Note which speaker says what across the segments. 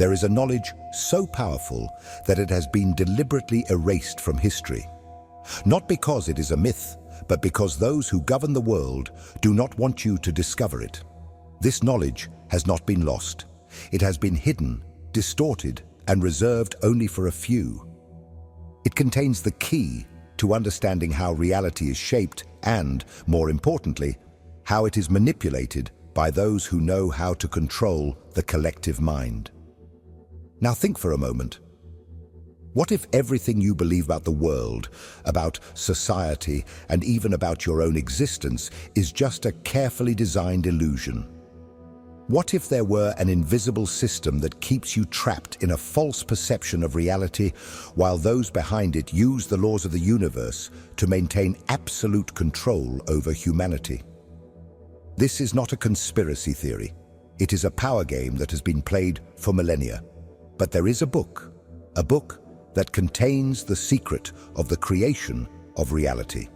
Speaker 1: There is a knowledge so powerful that it has been deliberately erased from history. Not because it is a myth, but because those who govern the world do not want you to discover it. This knowledge has not been lost. It has been hidden, distorted, and reserved only for a few. It contains the key to understanding how reality is shaped and, more importantly, how it is manipulated by those who know how to control the collective mind. Now think for a moment. What if everything you believe about the world, about society, and even about your own existence is just a carefully designed illusion? What if there were an invisible system that keeps you trapped in a false perception of reality, while those behind it use the laws of the universe to maintain absolute control over humanity? This is not a conspiracy theory. It is a power game that has been played for millennia. But there is a book that contains the secret of the creation of reality.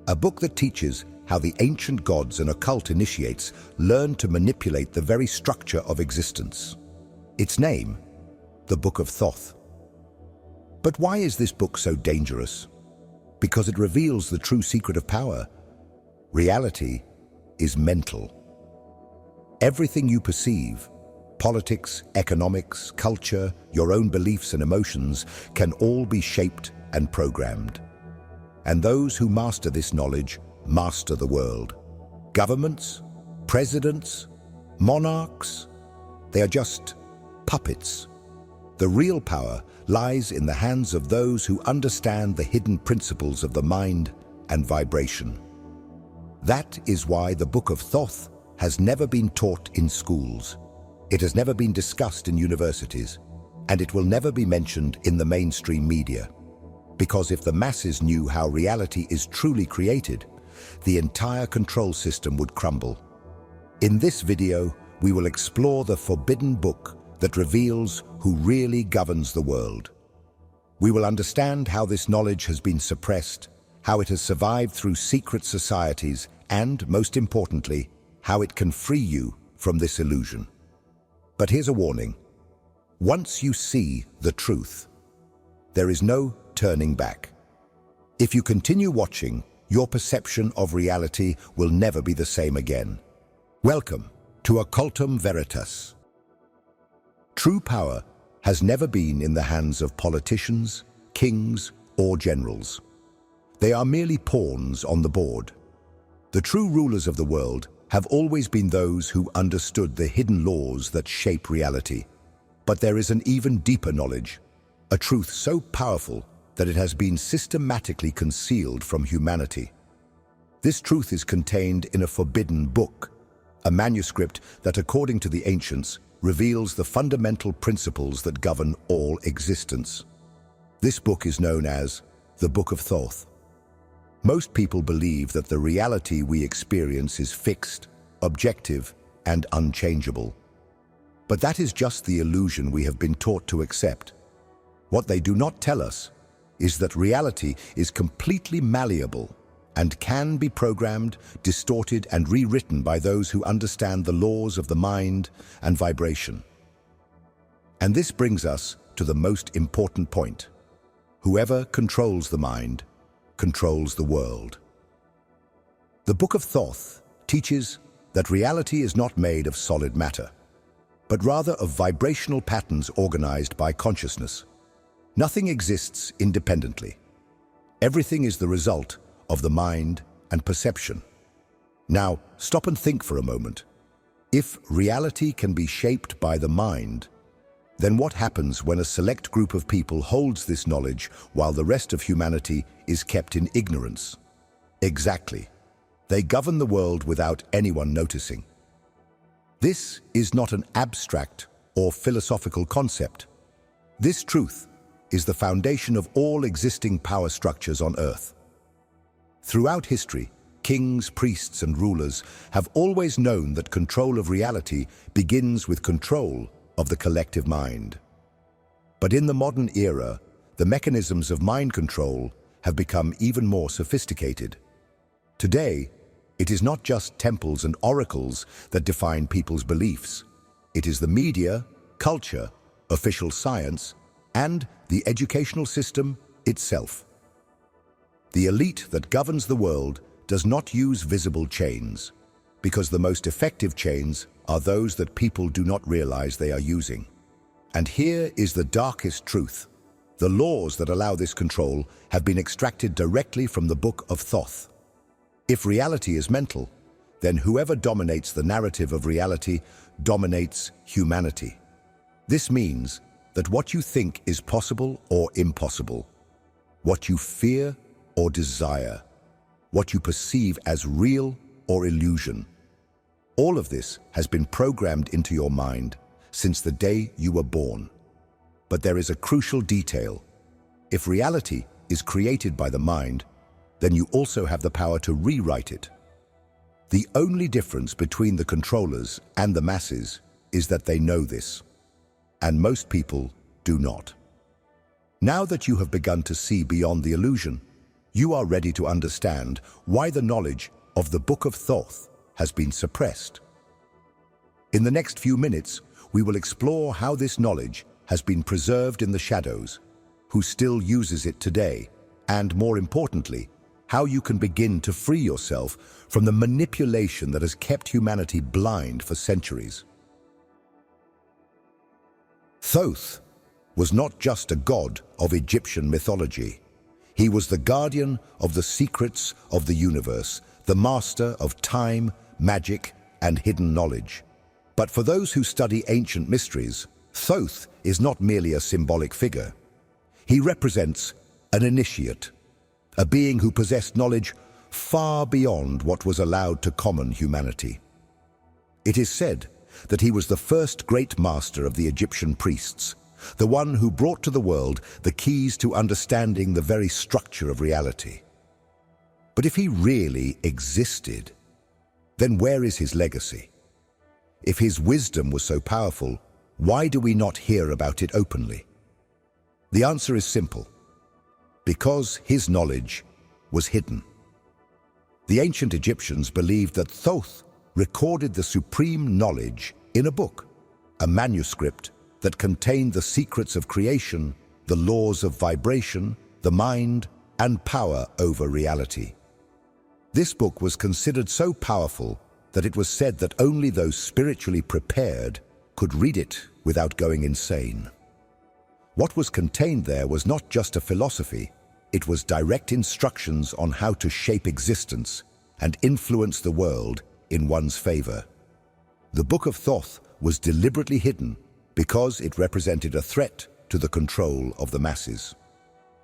Speaker 1: A book that teaches how the ancient gods and occult initiates learned to manipulate the very structure of existence. Its name, the Book of Thoth. But why is this book so dangerous? Because it reveals the true secret of power. Reality is mental. Everything you perceive, politics, economics, culture, your own beliefs and emotions, can all be shaped and programmed. And those who master this knowledge master the world. Governments, presidents, monarchs, they are just puppets. The real power lies in the hands of those who understand the hidden principles of the mind and vibration. That is why the Book of Thoth has never been taught in schools. It has never been discussed in universities, and it will never be mentioned in the mainstream media. Because if the masses knew how reality is truly created, the entire control system would crumble. In this video, we will explore the forbidden book that reveals who really governs the world. We will understand how this knowledge has been suppressed, how it has survived through secret societies, and, most importantly, how it can free you from this illusion. But here's a warning. Once you see the truth, there is no turning back. If you continue watching, your perception of reality will never be the same again. Welcome to Occultum Veritas. True power has never been in the hands of politicians, kings, or generals. They are merely pawns on the board. The true rulers of the world have always been those who understood the hidden laws that shape reality. But there is an even deeper knowledge, a truth so powerful that it has been systematically concealed from humanity. This truth is contained in a forbidden book, a manuscript that, according to the ancients, reveals the fundamental principles that govern all existence. This book is known as the Book of Thoth. Most people believe that the reality we experience is fixed, objective, and unchangeable. But that is just the illusion we have been taught to accept. What they do not tell us is that reality is completely malleable and can be programmed, distorted, and rewritten by those who understand the laws of the mind and vibration. And this brings us to the most important point. Whoever controls the mind controls the world. The Book of Thoth teaches that reality is not made of solid matter, but rather of vibrational patterns organized by consciousness. Nothing exists independently. Everything is the result of the mind and perception. Now, stop and think for a moment. If reality can be shaped by the mind, then what happens when a select group of people holds this knowledge while the rest of humanity is kept in ignorance? Exactly. They govern the world without anyone noticing. This is not an abstract or philosophical concept. This truth is the foundation of all existing power structures on Earth. Throughout history, kings, priests, and rulers have always known that control of reality begins with control of the collective mind. But in the modern era, the mechanisms of mind control have become even more sophisticated. Today, it is not just temples and oracles that define people's beliefs. It is the media, culture, official science, and the educational system itself. The elite that governs the world does not use visible chains, because the most effective chains are those that people do not realize they are using. And here is the darkest truth. The laws that allow this control have been extracted directly from the Book of Thoth. If reality is mental, then whoever dominates the narrative of reality dominates humanity. This means that what you think is possible or impossible, what you fear or desire, what you perceive as real or illusion, all of this has been programmed into your mind since the day you were born. But there is a crucial detail. If reality is created by the mind, then you also have the power to rewrite it. The only difference between the controllers and the masses is that they know this, and most people do not. Now that you have begun to see beyond the illusion, you are ready to understand why the knowledge of the Book of Thoth has been suppressed. In the next few minutes, we will explore how this knowledge has been preserved in the shadows, who still uses it today, and more importantly, how you can begin to free yourself from the manipulation that has kept humanity blind for centuries. Thoth was not just a god of Egyptian mythology. He was the guardian of the secrets of the universe, the master of time, magic, and hidden knowledge. But for those who study ancient mysteries, Thoth is not merely a symbolic figure. He represents an initiate, a being who possessed knowledge far beyond what was allowed to common humanity. It is said that he was the first great master of the Egyptian priests, the one who brought to the world the keys to understanding the very structure of reality. But if he really existed, then where is his legacy? If his wisdom was so powerful, why do we not hear about it openly? The answer is simple: because his knowledge was hidden. The ancient Egyptians believed that Thoth recorded the supreme knowledge in a book, a manuscript that contained the secrets of creation, the laws of vibration, the mind, and power over reality. This book was considered so powerful that it was said that only those spiritually prepared could read it without going insane. What was contained there was not just a philosophy, it was direct instructions on how to shape existence and influence the world in one's favor. The Book of Thoth was deliberately hidden because it represented a threat to the control of the masses.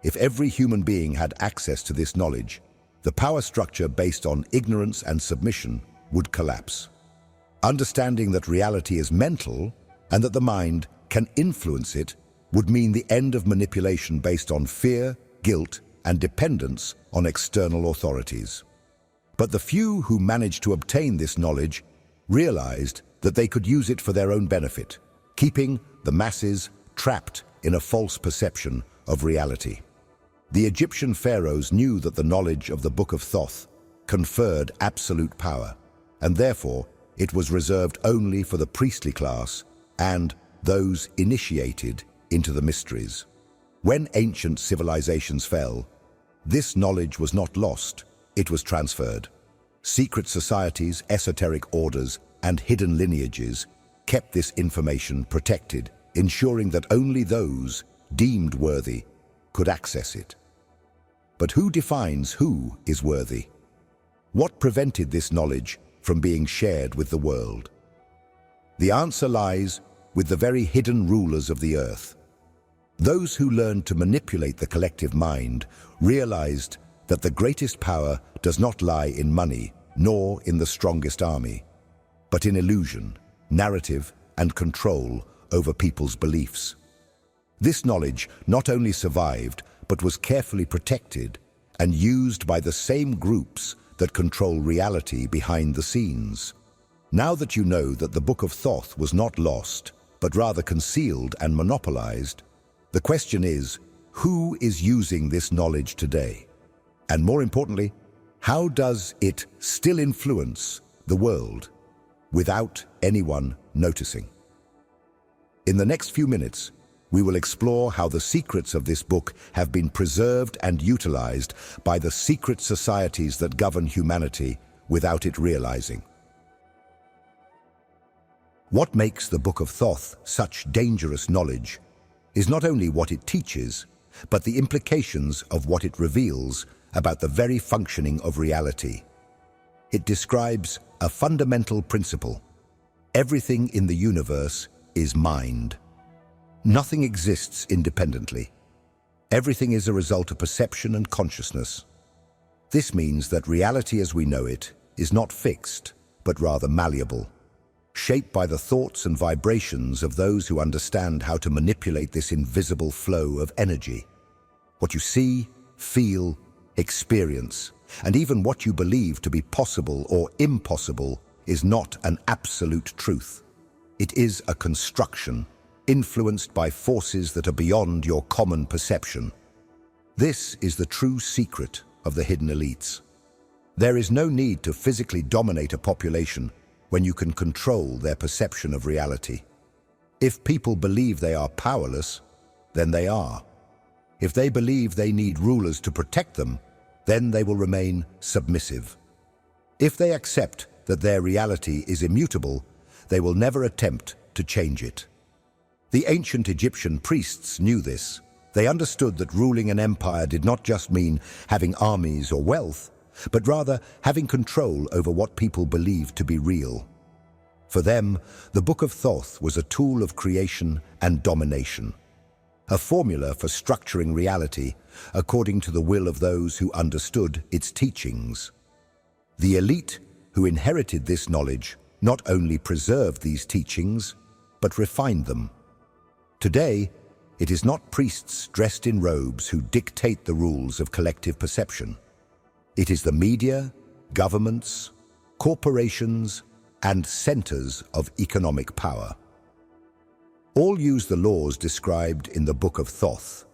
Speaker 1: If every human being had access to this knowledge, the power structure based on ignorance and submission would collapse. Understanding that reality is mental and that the mind can influence it would mean the end of manipulation based on fear, guilt, and dependence on external authorities. But the few who managed to obtain this knowledge realized that they could use it for their own benefit, keeping the masses trapped in a false perception of reality. The Egyptian pharaohs knew that the knowledge of the Book of Thoth conferred absolute power, and therefore it was reserved only for the priestly class and those initiated into the mysteries. When ancient civilizations fell, this knowledge was not lost, it was transferred. Secret societies, esoteric orders, and hidden lineages kept this information protected, ensuring that only those deemed worthy could access it. But who defines who is worthy? What prevented this knowledge from being shared with the world? The answer lies with the very hidden rulers of the earth. Those who learned to manipulate the collective mind realized that the greatest power does not lie in money nor in the strongest army, but in illusion, narrative, and control over people's beliefs. This knowledge not only survived, but was carefully protected and used by the same groups that control reality behind the scenes. Now that you know that the Book of Thoth was not lost, but rather concealed and monopolized, the question is, who is using this knowledge today? And more importantly, how does it still influence the world without anyone noticing? In the next few minutes, we will explore how the secrets of this book have been preserved and utilized by the secret societies that govern humanity without it realizing. What makes the Book of Thoth such dangerous knowledge is not only what it teaches, but the implications of what it reveals about the very functioning of reality. It describes a fundamental principle. Everything in the universe is mind. Nothing exists independently. Everything is a result of perception and consciousness. This means that reality as we know it is not fixed, but rather malleable, shaped by the thoughts and vibrations of those who understand how to manipulate this invisible flow of energy. What you see, feel, experience, and even what you believe to be possible or impossible is not an absolute truth. It is a construction, influenced by forces that are beyond your common perception. This is the true secret of the hidden elites. There is no need to physically dominate a population when you can control their perception of reality. If people believe they are powerless, then they are. If they believe they need rulers to protect them, then they will remain submissive. If they accept that their reality is immutable, they will never attempt to change it. The ancient Egyptian priests knew this. They understood that ruling an empire did not just mean having armies or wealth, but rather having control over what people believed to be real. For them, the Book of Thoth was a tool of creation and domination, a formula for structuring reality according to the will of those who understood its teachings. The elite who inherited this knowledge not only preserved these teachings, but refined them. Today, it is not priests dressed in robes who dictate the rules of collective perception. It is the media, governments, corporations, and centers of economic power. All use the laws described in the Book of Thoth,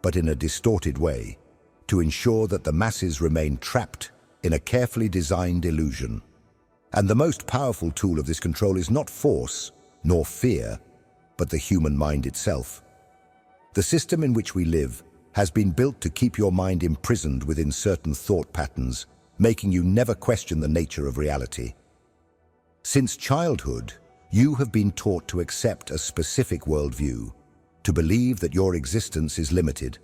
Speaker 1: but in a distorted way, to ensure that the masses remain trapped in a carefully designed illusion. And the most powerful tool of this control is not force, nor fear, but the human mind itself. The system in which we live has been built to keep your mind imprisoned within certain thought patterns, making you never question the nature of reality. Since childhood, you have been taught to accept a specific worldview, to believe that your existence is limited,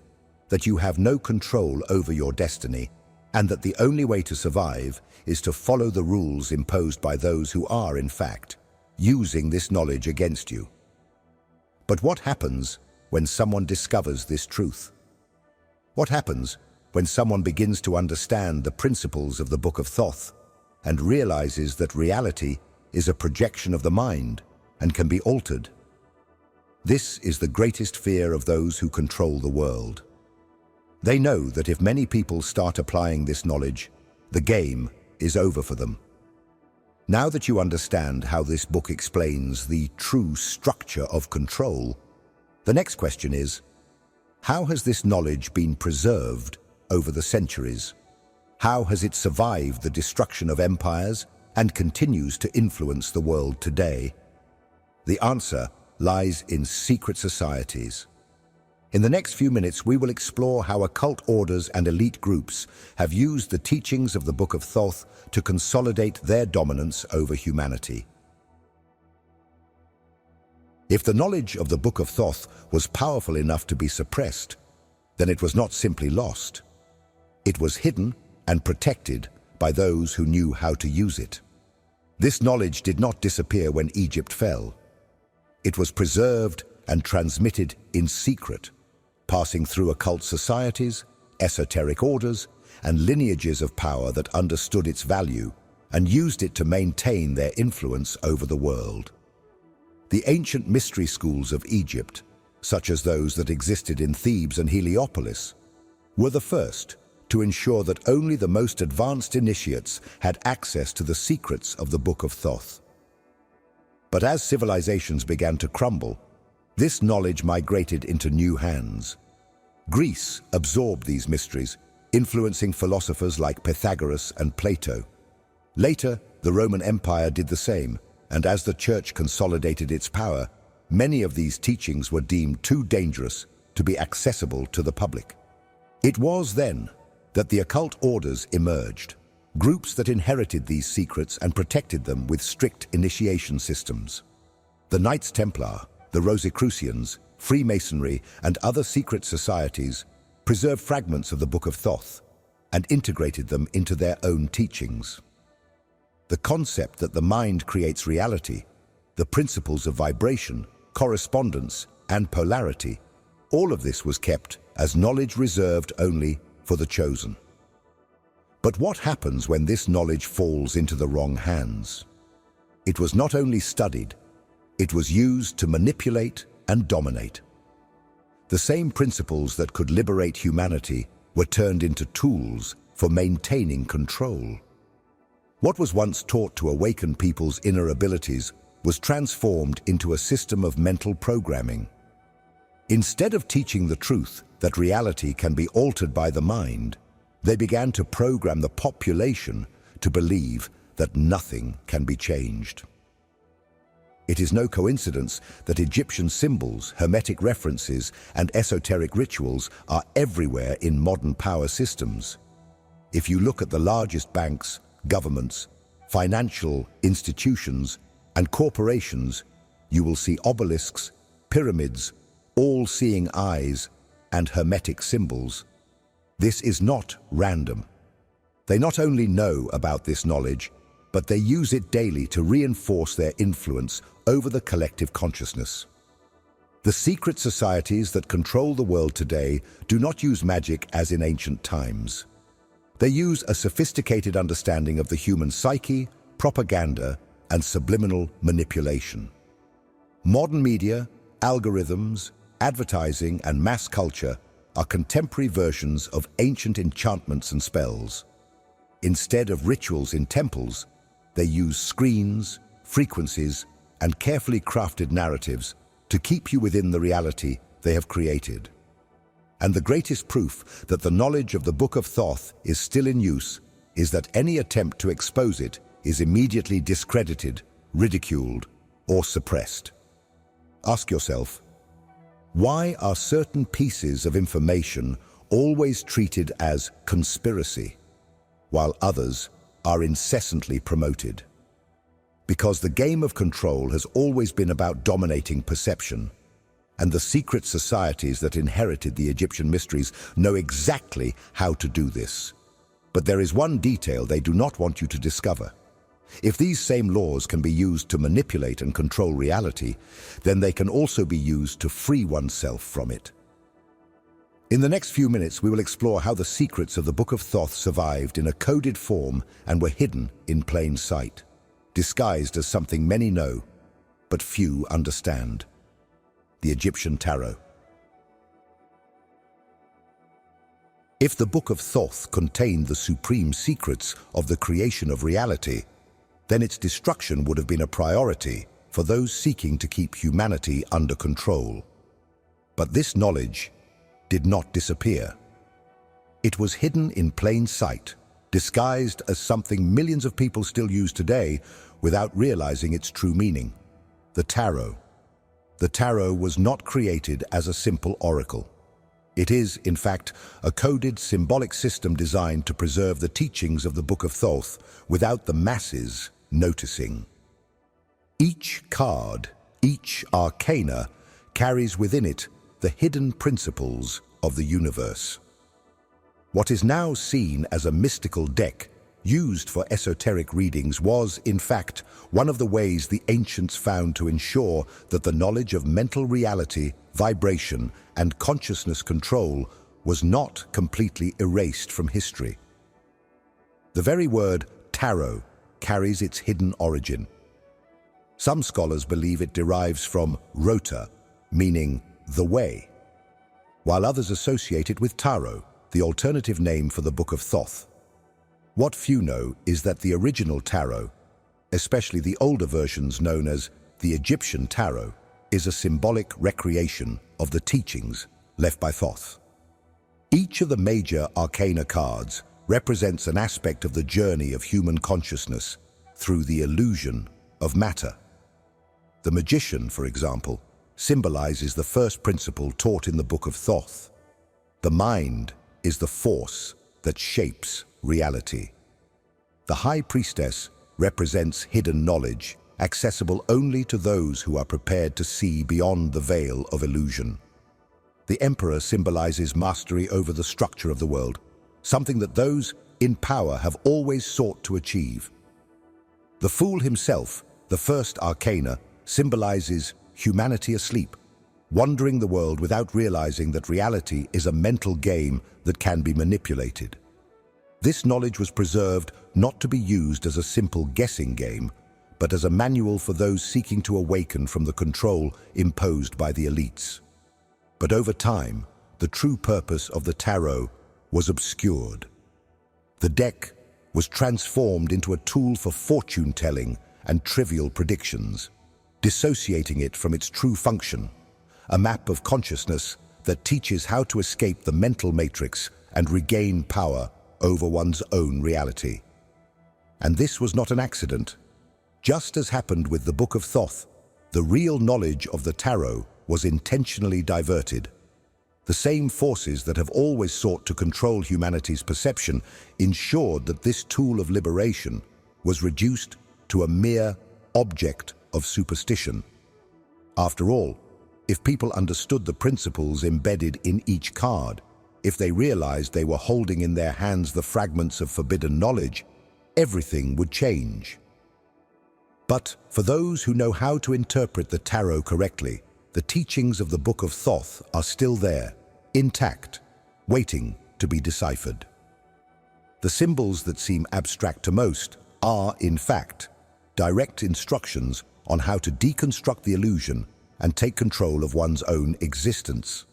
Speaker 1: that you have no control over your destiny, and that the only way to survive is to follow the rules imposed by those who are, in fact, using this knowledge against you. But what happens when someone discovers this truth? What happens when someone begins to understand the principles of the Book of Thoth and realizes that reality is a projection of the mind and can be altered? This is the greatest fear of those who control the world. They know that if many people start applying this knowledge, the game is over for them. Now that you understand how this book explains the true structure of control, the next question is, how has this knowledge been preserved over the centuries? How has it survived the destruction of empires and continues to influence the world today? The answer lies in secret societies. In the next few minutes, we will explore how occult orders and elite groups have used the teachings of the Book of Thoth to consolidate their dominance over humanity. If the knowledge of the Book of Thoth was powerful enough to be suppressed, then it was not simply lost. It was hidden and protected by those who knew how to use it. This knowledge did not disappear when Egypt fell. It was preserved and transmitted in secret, passing through occult societies, esoteric orders, and lineages of power that understood its value and used it to maintain their influence over the world. The ancient mystery schools of Egypt, such as those that existed in Thebes and Heliopolis, were the first to ensure that only the most advanced initiates had access to the secrets of the Book of Thoth. But as civilizations began to crumble, this knowledge migrated into new hands. Greece absorbed these mysteries, influencing philosophers like Pythagoras and Plato. Later, the Roman Empire did the same, and as the Church consolidated its power, many of these teachings were deemed too dangerous to be accessible to the public. It was then that the occult orders emerged, groups that inherited these secrets and protected them with strict initiation systems. The Knights Templar, the Rosicrucians, Freemasonry, and other secret societies preserved fragments of the Book of Thoth and integrated them into their own teachings. The concept that the mind creates reality, the principles of vibration, correspondence, and polarity, all of this was kept as knowledge reserved only for the chosen. But what happens when this knowledge falls into the wrong hands? It was not only studied, it was used to manipulate and dominate. The same principles that could liberate humanity were turned into tools for maintaining control. What was once taught to awaken people's inner abilities was transformed into a system of mental programming. Instead of teaching the truth that reality can be altered by the mind, they began to program the population to believe that nothing can be changed. It is no coincidence that Egyptian symbols, hermetic references, and esoteric rituals are everywhere in modern power systems. If you look at the largest banks, governments, financial institutions, and corporations, you will see obelisks, pyramids, all-seeing eyes, and hermetic symbols. This is not random. They not only know about this knowledge, but they use it daily to reinforce their influence over the collective consciousness. The secret societies that control the world today do not use magic as in ancient times. They use a sophisticated understanding of the human psyche, propaganda, and subliminal manipulation. Modern media, algorithms, advertising, and mass culture are contemporary versions of ancient enchantments and spells. Instead of rituals in temples, they use screens, frequencies, and carefully crafted narratives to keep you within the reality they have created. And the greatest proof that the knowledge of the Book of Thoth is still in use is that any attempt to expose it is immediately discredited, ridiculed, or suppressed. Ask yourself, why are certain pieces of information always treated as conspiracy, while others are incessantly promoted? Because the game of control has always been about dominating perception, and the secret societies that inherited the Egyptian mysteries know exactly how to do this. But there is one detail they do not want you to discover. If these same laws can be used to manipulate and control reality, then they can also be used to free oneself from it. In the next few minutes, we will explore how the secrets of the Book of Thoth survived in a coded form and were hidden in plain sight, disguised as something many know, but few understand: the Egyptian Tarot. If the Book of Thoth contained the supreme secrets of the creation of reality, then its destruction would have been a priority for those seeking to keep humanity under control. But this knowledge did not disappear. It was hidden in plain sight, disguised as something millions of people still use today without realizing its true meaning: the tarot. The tarot was not created as a simple oracle. It is, in fact, a coded symbolic system designed to preserve the teachings of the Book of Thoth without the masses noticing. Each card, each arcana, carries within it the hidden principles of the universe. What is now seen as a mystical deck used for esoteric readings was, in fact, one of the ways the ancients found to ensure that the knowledge of mental reality, vibration, and consciousness control was not completely erased from history. The very word tarot carries its hidden origin. Some scholars believe it derives from rota, meaning the way, while others associate it with tarot, the alternative name for the Book of Thoth. What few know is that the original tarot, especially the older versions known as the Egyptian Tarot, is a symbolic recreation of the teachings left by Thoth. Each of the major arcana cards represents an aspect of the journey of human consciousness through the illusion of matter. The magician, for example, symbolizes the first principle taught in the Book of Thoth. The mind is the force that shapes reality. The High Priestess represents hidden knowledge, accessible only to those who are prepared to see beyond the veil of illusion. The Emperor symbolizes mastery over the structure of the world, something that those in power have always sought to achieve. The Fool himself, the first arcana, symbolizes humanity asleep, wandering the world without realizing that reality is a mental game that can be manipulated. This knowledge was preserved not to be used as a simple guessing game, but as a manual for those seeking to awaken from the control imposed by the elites. But over time, the true purpose of the tarot was obscured. The deck was transformed into a tool for fortune-telling and trivial predictions, dissociating it from its true function, a map of consciousness that teaches how to escape the mental matrix and regain power over one's own reality. And this was not an accident. Just as happened with the Book of Thoth, the real knowledge of the tarot was intentionally diverted. The same forces that have always sought to control humanity's perception ensured that this tool of liberation was reduced to a mere object of superstition. After all, if people understood the principles embedded in each card, if they realized they were holding in their hands the fragments of forbidden knowledge, everything would change. But for those who know how to interpret the tarot correctly, the teachings of the Book of Thoth are still there, intact, waiting to be deciphered. The symbols that seem abstract to most are, in fact, direct instructions on how to deconstruct the illusion and take control of one's own existence.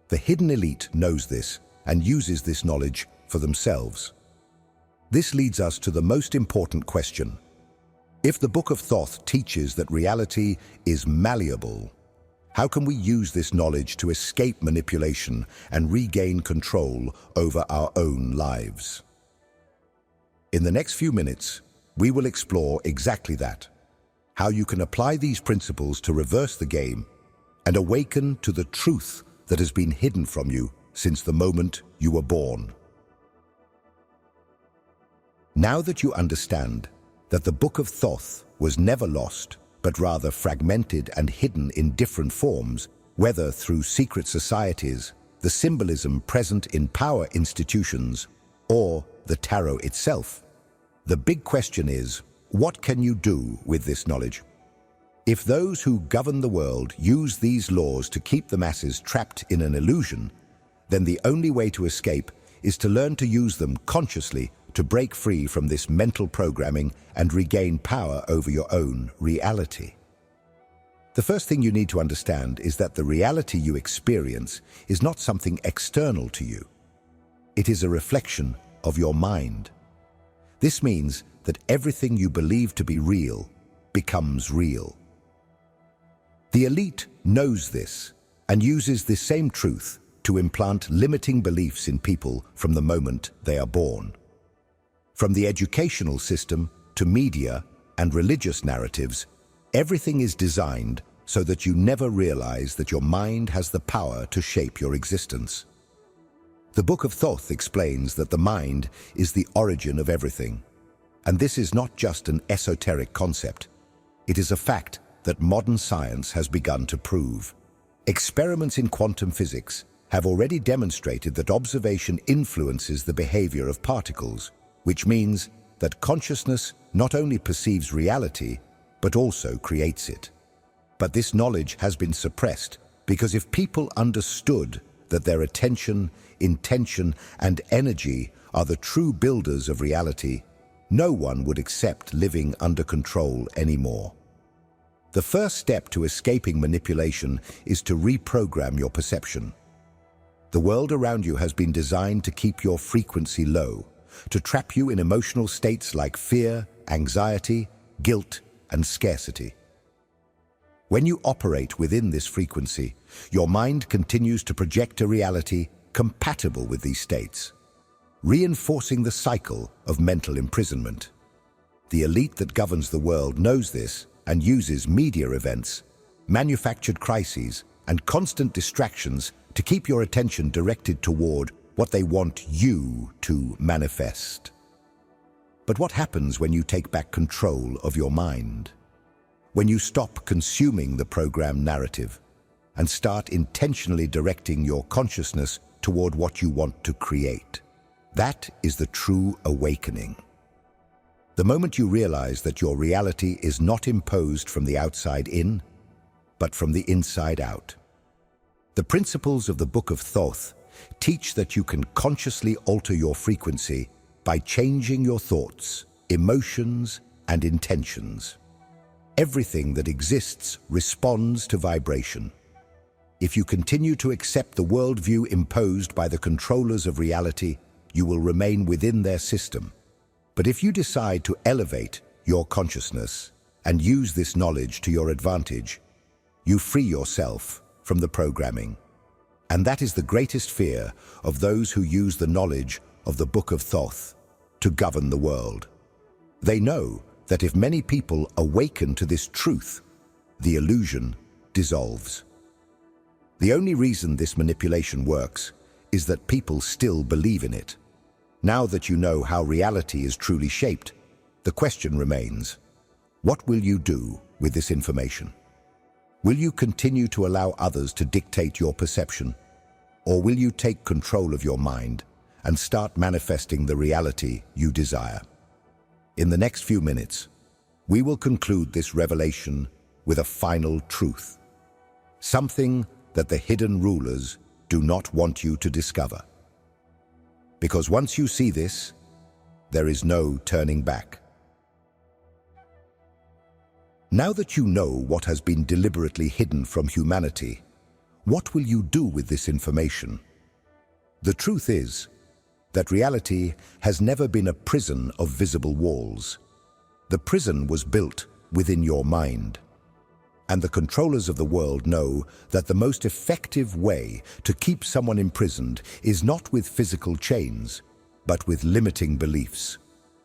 Speaker 1: The hidden elite knows this and uses this knowledge for themselves. This leads us to the most important question. If the Book of Thoth teaches that reality is malleable, how can we use this knowledge to escape manipulation and regain control over our own lives? In the next few minutes, we will explore exactly that, how you can apply these principles to reverse the game and awaken to the truth that has been hidden from you since the moment you were born. Now that you understand that the Book of Thoth was never lost, but rather fragmented and hidden in different forms, whether through secret societies, the symbolism present in power institutions, or the tarot itself, the big question is, what can you do with this knowledge? If those who govern the world use these laws to keep the masses trapped in an illusion, then the only way to escape is to learn to use them consciously to break free from this mental programming and regain power over your own reality. The first thing you need to understand is that the reality you experience is not something external to you. It is a reflection of your mind. This means that everything you believe to be real becomes real. The elite knows this and uses this same truth to implant limiting beliefs in people from the moment they are born. From the educational system to media and religious narratives, everything is designed so that you never realize that your mind has the power to shape your existence. The Book of Thoth explains that the mind is the origin of everything. And this is not just an esoteric concept. It is a fact that modern science has begun to prove. Experiments in quantum physics have already demonstrated that observation influences the behavior of particles, which means that consciousness not only perceives reality, but also creates it. But this knowledge has been suppressed because if people understood that their attention, intention, and energy are the true builders of reality, no one would accept living under control anymore. The first step to escaping manipulation is to reprogram your perception. The world around you has been designed to keep your frequency low, to trap you in emotional states like fear, anxiety, guilt, and scarcity. When you operate within this frequency, your mind continues to project a reality compatible with these states, reinforcing the cycle of mental imprisonment. The elite that governs the world knows this and uses media events, manufactured crises, and constant distractions to keep your attention directed toward what they want you to manifest. But what happens when you take back control of your mind? When you stop consuming the program narrative and start intentionally directing your consciousness toward what you want to create? That is the true awakening. The moment you realize that your reality is not imposed from the outside in, but from the inside out. The principles of the Book of Thoth teach that you can consciously alter your frequency by changing your thoughts, emotions, and intentions. Everything that exists responds to vibration. If you continue to accept the worldview imposed by the controllers of reality, you will remain within their system. But if you decide to elevate your consciousness and use this knowledge to your advantage, you free yourself from the programming. And that is the greatest fear of those who use the knowledge of the Book of Thoth to govern the world. They know that if many people awaken to this truth, the illusion dissolves. The only reason this manipulation works is that people still believe in it. Now that you know how reality is truly shaped, the question remains, what will you do with this information? Will you continue to allow others to dictate your perception? Or will you take control of your mind and start manifesting the reality you desire? In the next few minutes, we will conclude this revelation with a final truth, something that the hidden rulers do not want you to discover. Because once you see this, there is no turning back. Now that you know what has been deliberately hidden from humanity, what will you do with this information? The truth is that reality has never been a prison of visible walls. The prison was built within your mind. And the controllers of the world know that the most effective way to keep someone imprisoned is not with physical chains, but with limiting beliefs.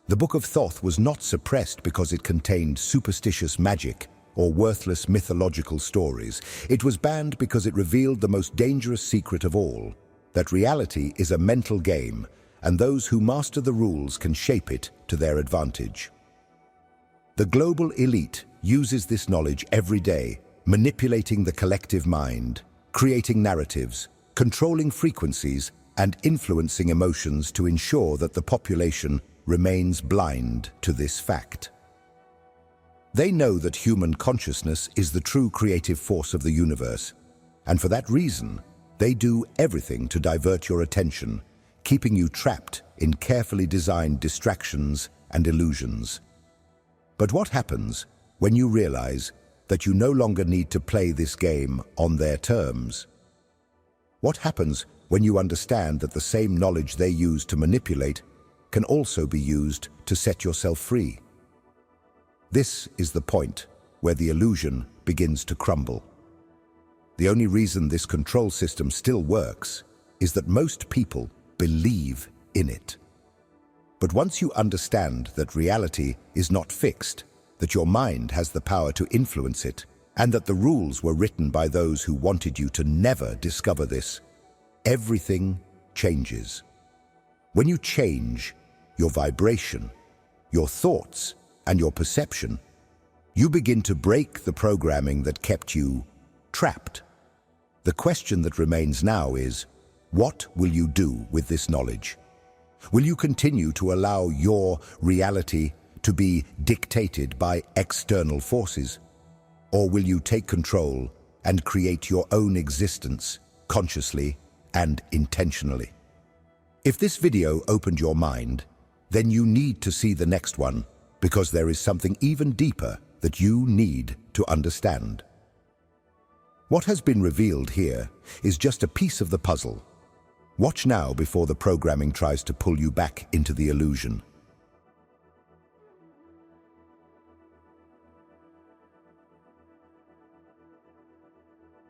Speaker 1: The Book of Thoth was not suppressed because it contained superstitious magic or worthless mythological stories. It was banned because it revealed the most dangerous secret of all, that reality is a mental game, and those who master the rules can shape it to their advantage. The global elite uses this knowledge every day, manipulating the collective mind, creating narratives, controlling frequencies, and influencing emotions to ensure that the population remains blind to this fact. They know that human consciousness is the true creative force of the universe, and for that reason, they do everything to divert your attention, keeping you trapped in carefully designed distractions and illusions. But what happens when you realize that you no longer need to play this game on their terms? What happens when you understand that the same knowledge they use to manipulate can also be used to set yourself free? This is the point where the illusion begins to crumble. The only reason this control system still works is that most people believe in it. But once you understand that reality is not fixed, that your mind has the power to influence it, and that the rules were written by those who wanted you to never discover this, everything changes. When you change your vibration, your thoughts, and your perception, you begin to break the programming that kept you trapped. The question that remains now is, what will you do with this knowledge? Will you continue to allow your reality to be dictated by external forces? Or will you take control and create your own existence consciously and intentionally? If this video opened your mind, then you need to see the next one, because there is something even deeper that you need to understand. What has been revealed here is just a piece of the puzzle. Watch now before the programming tries to pull you back into the illusion.